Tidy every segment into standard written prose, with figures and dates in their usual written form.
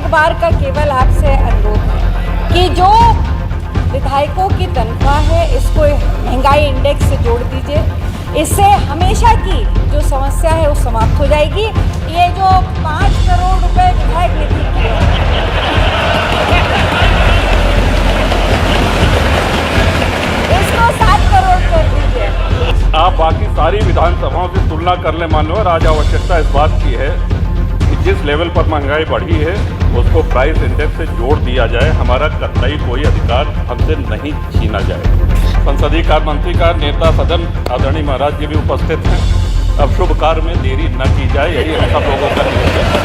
एक बार का केवल आपसे अनुरोध है कि जो विधायकों की तनख्वाह है इसको महंगाई इंडेक्स से जोड़ दीजिए। इससे हमेशा की जो समस्या है वो समाप्त हो जाएगी। ये जो 5 करोड़ रुपए विधायक निधि की है, इसको 7 करोड़ कर दीजिए। आप बाकी सारी विधानसभाओं से तुलना कर लें मान्यवर, आज आवश्यकता इस बात की है कि जिस लेवल पर महंगाई बढ़ी है उसको प्राइस इंडेक्स से जोड़ दिया जाए। हमारा कतई कोई अधिकार हमसे नहीं छीना जाए। संसदीय कार्य मंत्री का नेता सदन आदरणीय महाराज जी भी उपस्थित हैं। अब शुभ कार्य में देरी न की जाए, यही हम सब लोगों का निवेदन है।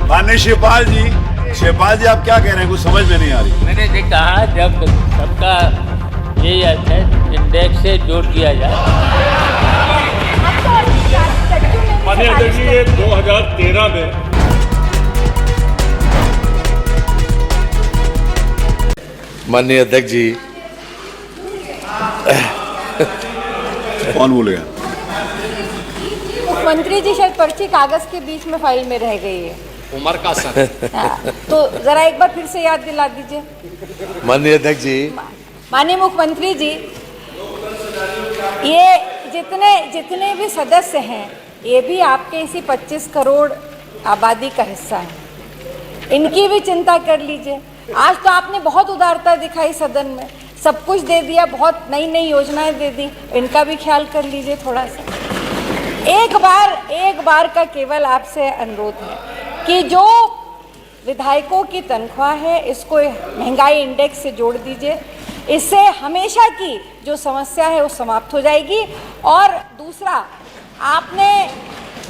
माननीय शिवपाल जी आप क्या कह रहे हैं, कुछ समझ में नहीं आ रही। मैंने ये कहा जब सबका यही अर्थ है इंडेक्स से जोड़ दिया जाए। माननीय अध्यक्ष जी, 2013 में माननीय अध्यक्ष जी कौन भूल गया? मुख्यमंत्री जी शायद पर्ची कागज के बीच में फाइल में रह गई है। उमर का सन। तो जरा एक बार फिर से याद दिला दीजिए। माननीय अध्यक्ष जी, माननीय मुख्यमंत्री जी, ये जितने भी सदस्य हैं ये भी आपके इसी 25 करोड़ आबादी का हिस्सा है। इनकी भी चिंता कर लीजिए। आज तो आपने बहुत उदारता दिखाई सदन में, सब कुछ दे दिया, बहुत नई नई योजनाएं दे दी, इनका भी ख्याल कर लीजिए थोड़ा सा। एक बार का केवल आपसे अनुरोध है कि जो विधायकों की तनख्वाह है इसको महंगाई इंडेक्स से जोड़ दीजिए। इससे हमेशा की जो समस्या है वो समाप्त हो जाएगी। और दूसरा, आपने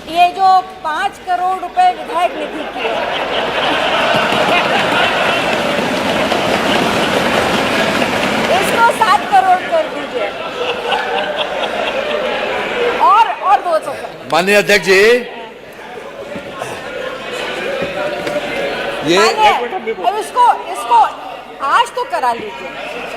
ये जो 5 करोड़ रुपए विधायक निधि की है, इसको 7 करोड़ कर दीजिए और 200 कर। माननीय अध्यक्ष जी, ये अब इसको आज तो करा लीजिए,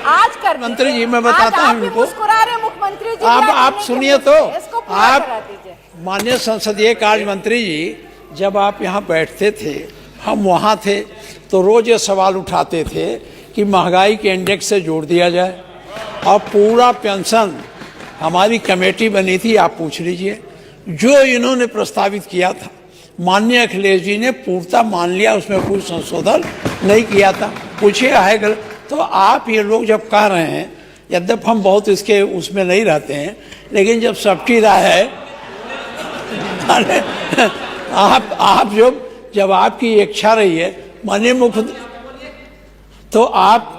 आज कर। मंत्री जी मैं बताता हूँ इनको। मुस्कुरा रहे मुख्यमंत्री जी, आप सुनिए तो, इसको पूरा आप करा दीजिए। माननीय संसदीय कार्य मंत्री जी, जब आप यहाँ बैठते थे हम वहाँ थे तो रोज ये सवाल उठाते थे कि महंगाई के इंडेक्स से जोड़ दिया जाए। और पूरा पेंशन हमारी कमेटी बनी थी, आप पूछ लीजिए, जो इन्होंने प्रस्तावित किया था माननीय अखिलेश जी ने पूर्णतः मान लिया, उसमें कोई संशोधन नहीं किया था। पूछिए है गलत तो आप ये लोग जब कह रहे हैं, यद्यप हम बहुत इसके उसमें नहीं रहते हैं, लेकिन जब सबकी राय है आप जब आपकी इच्छा रही है माननीय मुख्य, तो आप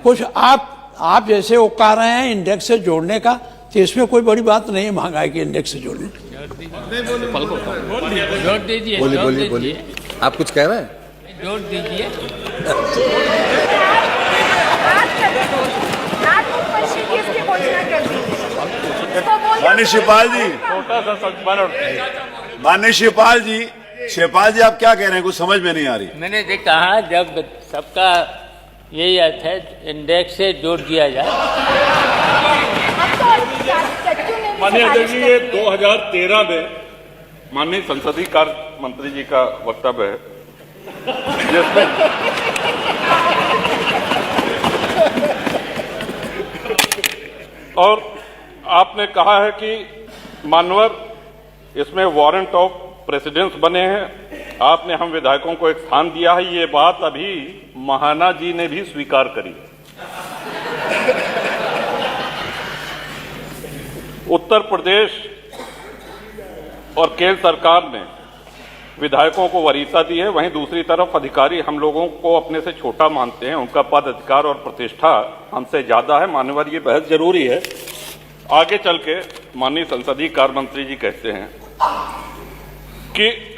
कुछ आप जैसे वो कह रहे हैं इंडेक्स से जोड़ने का, तो इसमें कोई बड़ी बात नहीं है महंगाई के इंडेक्स से जोड़ने। बोलिए आप कुछ कह रहे हैं? जोड़ दीजिए। माननीय शिवपाल जी, शिवपाल जी आप क्या कह रहे हैं, कुछ समझ में नहीं आ रही। मैंने ये कहा जब सबका यही अर्थ है इंडेक्स से जोड़ दिया जाए। माननीय अध्यक्ष जी, 2013 में माननीय संसदीय कार्य मंत्री जी का वक्तव्य है जिसमें और आपने कहा है कि मानवर इसमें वारंट ऑफ प्रेसिडेंस बने हैं। आपने हम विधायकों को एक स्थान दिया है, ये बात अभी महाना जी ने भी स्वीकार करी। उत्तर प्रदेश और केंद्र सरकार ने विधायकों को वरीयता दी है, वहीं दूसरी तरफ अधिकारी हम लोगों को अपने से छोटा मानते हैं, उनका पद अधिकार और प्रतिष्ठा हमसे ज्यादा है। मान्यवर, ये बहस जरूरी है। आगे चल के माननीय संसदीय कार्य मंत्री जी कहते हैं कि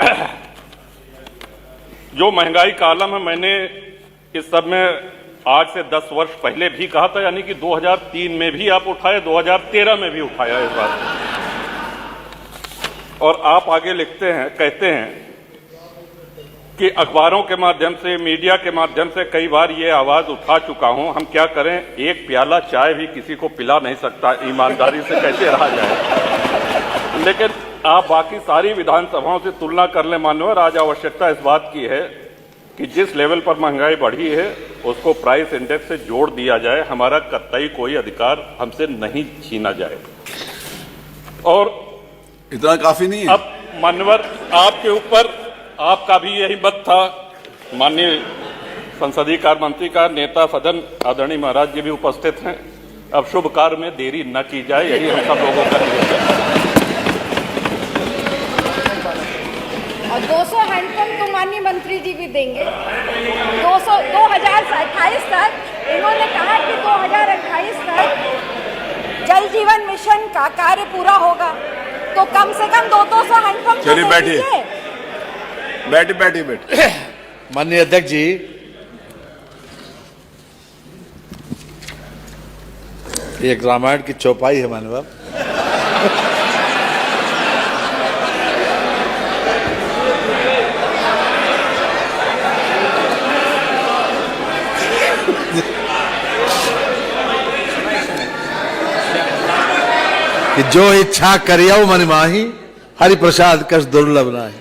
जो महंगाई का आलम है, मैंने इस सब में आज से 10 वर्ष पहले भी कहा था, यानी कि 2003 में भी आप उठाए, 2013 में भी उठाया इस बात। और आप आगे लिखते हैं, कहते हैं कि अखबारों के माध्यम से, मीडिया के माध्यम से कई बार ये आवाज उठा चुका हूं, हम क्या करें, एक प्याला चाय भी किसी को पिला नहीं सकता, ईमानदारी से कैसे रहा जाए। लेकिन आप बाकी सारी विधानसभाओं से तुलना कर ले मान्यवर, आज आवश्यकता इस बात की है कि जिस लेवल पर महंगाई बढ़ी है उसको प्राइस इंडेक्स से जोड़ दिया जाए। हमारा कतई कोई अधिकार हमसे नहीं छीना जाए। और इतना काफी नहीं है। अब मान्यवर आपके ऊपर आपका भी यही मत था, माननीय संसदीय कार्य मंत्री का नेता सदन आदरणीय महाराज जी भी उपस्थित हैं। अब शुभ कार्य में देरी न की जाए, यही हम सब लोगों का निवेदन है। और 200 हैंडपंप तो माननीय मंत्री जी भी देंगे। 2028 तक इन्होंने कहा कि 2028 तक जल जीवन मिशन का कार्य पूरा होगा, तो कम से कम 200 हैंडपंप। चलिए बैठिए, बैठिए बैठिए बैठिए। माननीय अध्यक्ष जी, एक रामायण की चौपाई है माननीय। कि जो इच्छा करियो मन माही, हरि प्रसाद कस दुर्लभ नाही।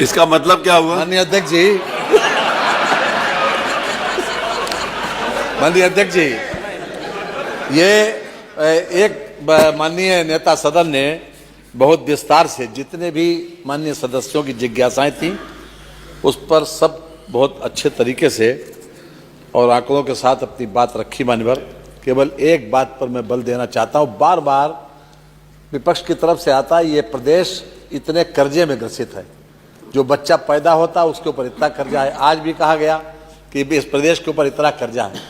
इसका मतलब क्या हुआ? माननीय अध्यक्ष जी, माननीय अध्यक्ष जी, ये एक माननीय नेता सदन ने बहुत विस्तार से जितने भी माननीय सदस्यों की जिज्ञासाएं थी उस पर सब बहुत अच्छे तरीके से और आंकड़ों के साथ अपनी बात रखी। मान्यवर, केवल एक बात पर मैं बल देना चाहता हूं, बार बार विपक्ष की तरफ से आता है ये प्रदेश इतने कर्जे में ग्रसित है, जो बच्चा पैदा होता है उसके ऊपर इतना कर्जा है। आज भी कहा गया कि इस प्रदेश के ऊपर इतना कर्जा है।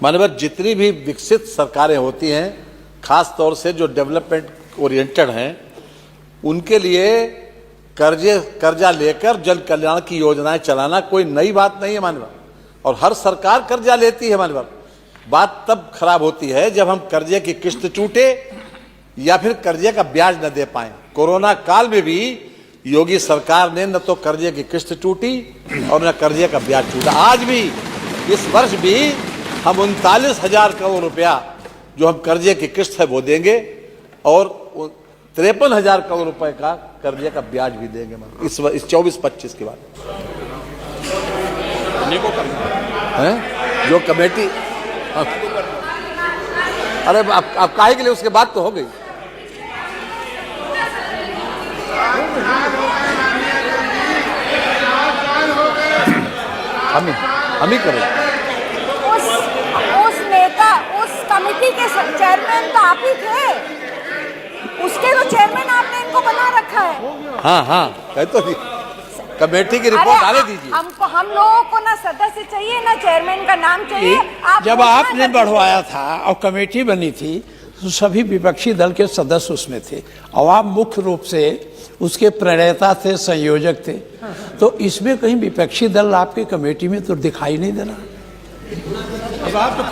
माननीय, जितनी भी विकसित सरकारें होती हैं, खास तौर से जो डेवलपमेंट ओरिएंटेड हैं, उनके लिए कर्जा लेकर जन कल्याण की योजनाएं चलाना कोई नई बात नहीं है माननीय। और हर सरकार कर्जा लेती है माननीय। बात तब खराब होती है जब हम कर्जे की किस्त टूटे या फिर कर्जे का ब्याज न दे पाए। कोरोना काल में भी योगी सरकार ने न तो कर्जे की किस्त टूटी और न कर्जे का ब्याज टूटा। आज भी इस वर्ष भी हम 39,000 करोड़ रुपया जो हम कर्जे की किस्त है वो देंगे और 53,000 करोड़ रुपए का कर्जे का ब्याज भी देंगे इस 24-25 के बाद। जो कमेटी, अरे आप काहे के लिए, उसके बाद तो हो गई। हम ही करें। उस नेता, उस कमेटी के चेयरमैन तो आप ही थे, उसके तो चेयरमैन आपने इनको बना रखा है। हाँ कह तो नहीं, कमेटी की रिपोर्ट आने दीजिए। हमको, हम लोगों को ना सदस्य चाहिए ना चेयरमैन का नाम चाहिए। जब आपने बढ़वाया था और कमेटी बनी थी तो सभी विपक्षी दल के सदस्य उसमें थे और आप मुख्य रूप से उसके प्रणेता थे, संयोजक थे। तो इसमें कहीं विपक्षी दल आपकी कमेटी में तो दिखाई नहीं देना। अब आप तो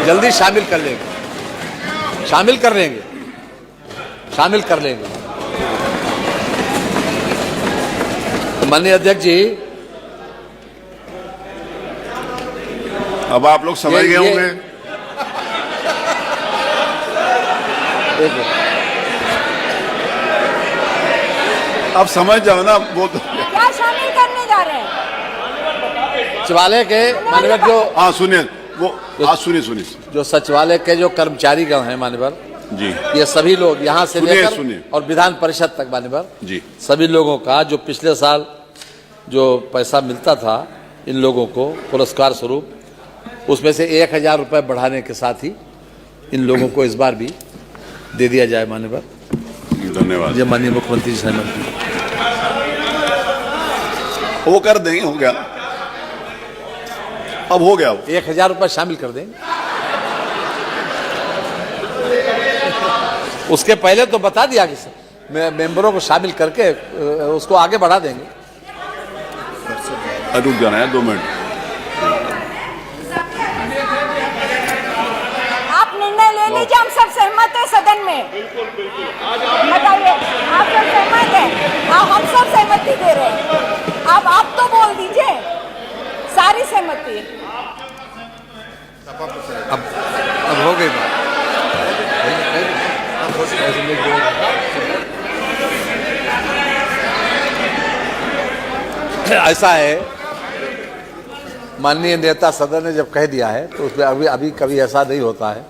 जल्दी शामिल कर लेंगे, शामिल कर लेंगे। माननीय अध्यक्ष जी, अब आप लोग समझ गए होंगे। अब समझ जाओ ना, वो तो क्या शामिल करने जा रहे हैं सचिवालय के माननीय जो, हाँ सुनिए, वो हाँ सुनिए जो सचिवालय के जो कर्मचारीगण हैं माननीय जी, ये सभी लोग यहाँ से लेकर सुनिए। और विधान परिषद तक माननीय जी, सभी लोगों का जो पिछले साल जो पैसा मिलता था इन लोगों को पुरस्कार स्वरूप, उसमें से 1,000 रुपये बढ़ाने के साथ ही इन लोगों को इस बार भी दे दिया जाए माननीय। धन्यवाद। जब माननीय मुख्यमंत्री जी सहमत हुए, वो कर देंगे, हो गया, अब हो गया। 1,000 रुपये शामिल कर देंगे। उसके पहले तो बता दिया कि मेंबरों को शामिल करके उसको आगे बढ़ा देंगे। रुक जाना है 2 मिनट। आप निर्णय ले लीजिए, हम सब सहमत हैं सदन में। बताइए, आप सब सहमत हैं? हम सब सहमति दे रहे हैं। अब आप तो बोल दीजिए। हमारी सहमति है। अब हो गई बात। ऐसा है, माननीय नेता सदन ने जब कह दिया है तो उसमें अभी कभी ऐसा नहीं होता है।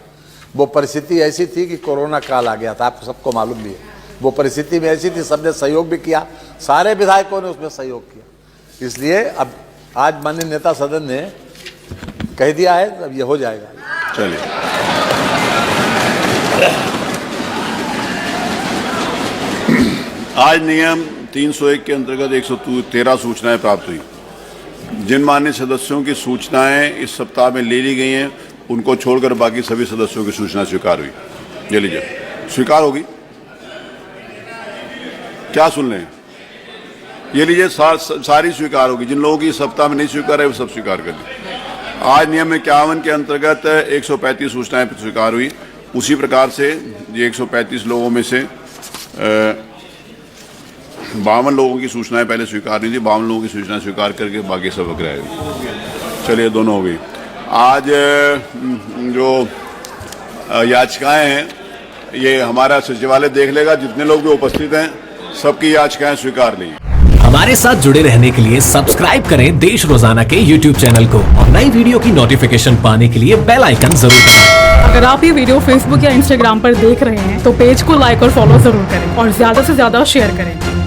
वो परिस्थिति ऐसी थी कि कोरोना काल आ गया था, आपको सबको मालूम भी है। वो परिस्थिति में ऐसी थी, सबने सहयोग भी किया, सारे विधायकों ने उसमें सहयोग किया। इसलिए अब आज माननीय नेता सदन ने कह दिया है, अब ये हो जाएगा। चलिए, आज नियम 301 के अंतर्गत 113 सूचनाएं प्राप्त हुई। जिन मान्य सदस्यों की सूचनाएं इस सप्ताह में ले ली गई हैं, उनको छोड़कर बाकी सभी सदस्यों की सूचना स्वीकार हुई। ये लीजिए, स्वीकार होगी। क्या सुन लें? ये लीजिए, सारी स्वीकार होगी। जिन लोगों की सप्ताह में नहीं स्वीकार है वो सब स्वीकार कर ली। आज नियम 51 के अंतर्गत 135 सूचनाएं स्वीकार हुई। उसी प्रकार से ये 135 लोगों में से 52 लोगों की सूचनाएं पहले स्वीकार नहीं थी। 52 लोगों की सूचना स्वीकार करके बाकी सब अग्रह हुई। चलिए, दोनों हो गई। आज जो याचिकाएं हैं, ये हमारा सचिवालय देख लेगा। जितने लोग भी उपस्थित हैं, सबकी याचिकाएं स्वीकार ली। हमारे साथ जुड़े रहने के लिए सब्सक्राइब करें देश रोजाना के YouTube चैनल को और नई वीडियो की नोटिफिकेशन पाने के लिए बेल आइकन जरूर दबाएं। अगर आप ये वीडियो Facebook या Instagram पर देख रहे हैं तो पेज को लाइक और फॉलो जरूर करें और ज्यादा से ज्यादा शेयर करें।